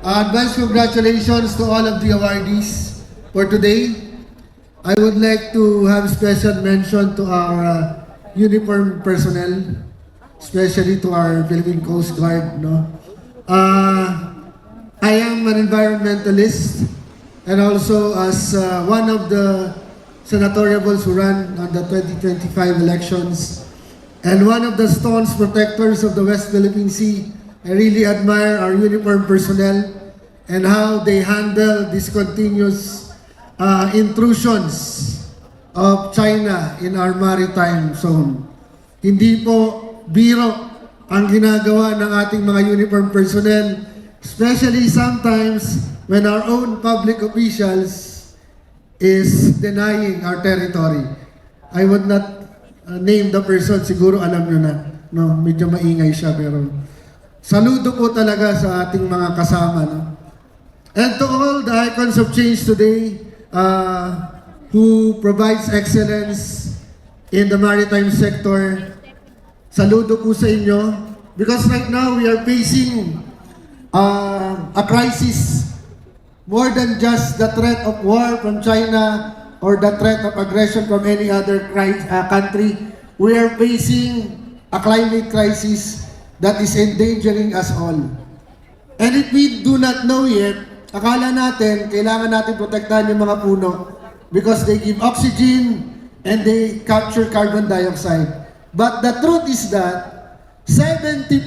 Advance congratulations to all of the awardees for today. I would like to have special mention to our uniform personnel, especially to our Philippine Coast Guard. I am an environmentalist and also as one of the senatoriables who ran on the 2025 elections and one of the staunch protectors of the West Philippine Sea. I really admire our uniformed personnel and how they handle these continuous intrusions of China in our maritime zone. Hindi po biro ang ginagawa ng ating mga uniformed personnel, especially sometimes when our own public officials is denying our territory. I would not name the person, siguro alam nyo na, no? Medyo maingay siya pero saludo po talaga sa ating mga kasama. No? And to all the icons of change today who provides excellence in the maritime sector, saludo po sa inyo because right now we are facing a crisis more than just the threat of war from China or the threat of aggression from any other country. We are facing a climate crisis that is endangering us all. And if we do not know yet, akala natin, kailangan natin protektahan yung mga puno because they give oxygen and they capture carbon dioxide. But the truth is that 70%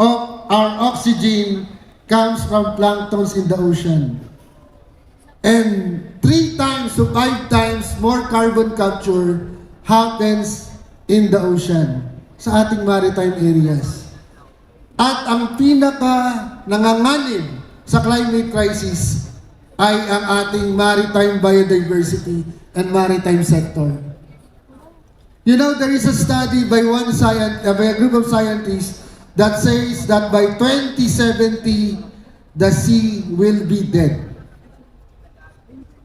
of our oxygen comes from planktons in the ocean. And 3 times to 5 times more carbon capture happens in the ocean sa ating maritime areas. At ang pinaka nanganganib sa climate crisis ay ang ating maritime biodiversity and maritime sector. You know, there is a study by a group of scientists that says that by 2070, the sea will be dead.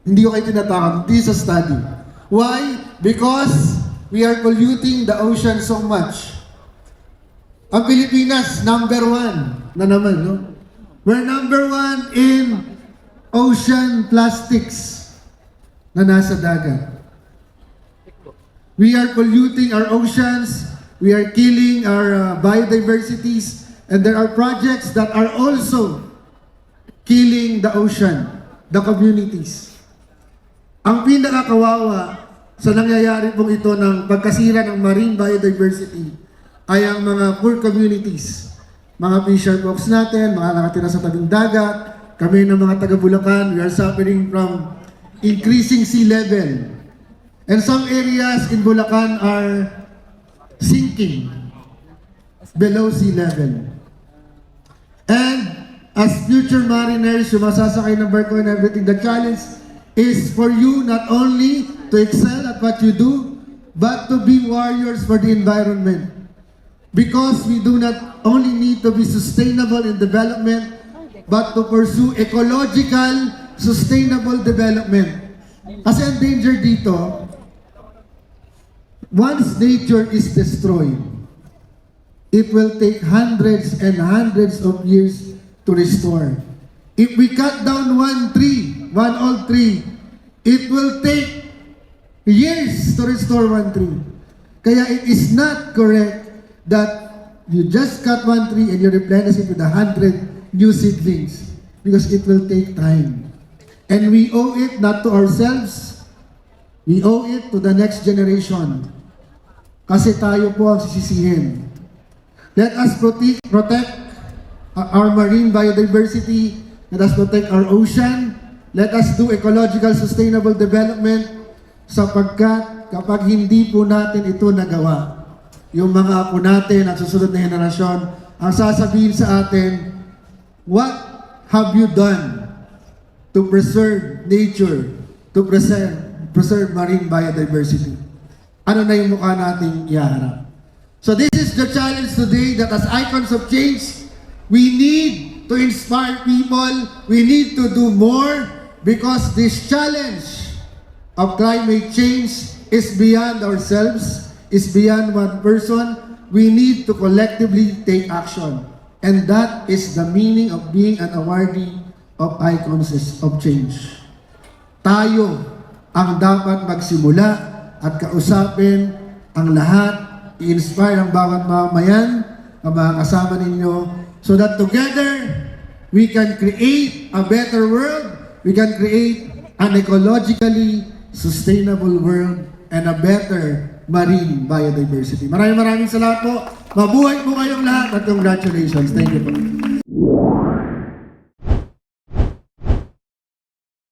Hindi ko kayo tinatakot. This is a study. Why? Because we are polluting the ocean so much. Ang Pilipinas, number 1 na naman, no? We're number 1 in ocean plastics na nasa dagat. We are polluting our oceans, we are killing our biodiversities, and there are projects that are also killing the ocean, the communities. Ang pinakakawawa sa nangyayari pong ito ng pagkasira ng marine biodiversity ay ang mga poor communities, mga fisher folks natin, mga nakatira sa tabing dagat, kami ng mga taga Bulacan, we are suffering from increasing sea level. And some areas in Bulacan are sinking below sea level. And as future mariners, yung masasakay ng barko and everything, the challenge is for you not only to excel at what you do, but to be warriors for the environment. Because we do not only need to be sustainable in development, but to pursue ecological, sustainable development. Kasi ang danger dito, once nature is destroyed, it will take hundreds and hundreds of years to restore. If we cut down one old tree, it will take years to restore one tree. Kaya it is not correct that you just cut one tree and you replenish it with 100 new seedlings because it will take time. And we owe it not to ourselves, we owe it to the next generation. Kasi tayo po ang sisisihin. Let us protect our marine biodiversity, let us protect our ocean, let us do ecological sustainable development sapagkat kapag hindi po natin ito nagawa, yung mga apo natin at susunod na henerasyon, ang sasabihin sa atin, what have you done to preserve nature, to preserve marine biodiversity? Ano na yung mukha nating iharap? So this is the challenge today that as icons of change, we need to inspire people, we need to do more because this challenge of climate change is beyond ourselves, is beyond one person. We need to collectively take action. And that is the meaning of being an awardee of Icons of Change. Tayo ang dapat magsimula at kausapin ang lahat, i-inspire ang bawat mamamayan, ang mga kasama ninyo, so that together, we can create a better world, we can create an ecologically sustainable world, and a better marine biodiversity. Maraming salamat po. Mabuhay po kayong lahat at congratulations. Thank you po.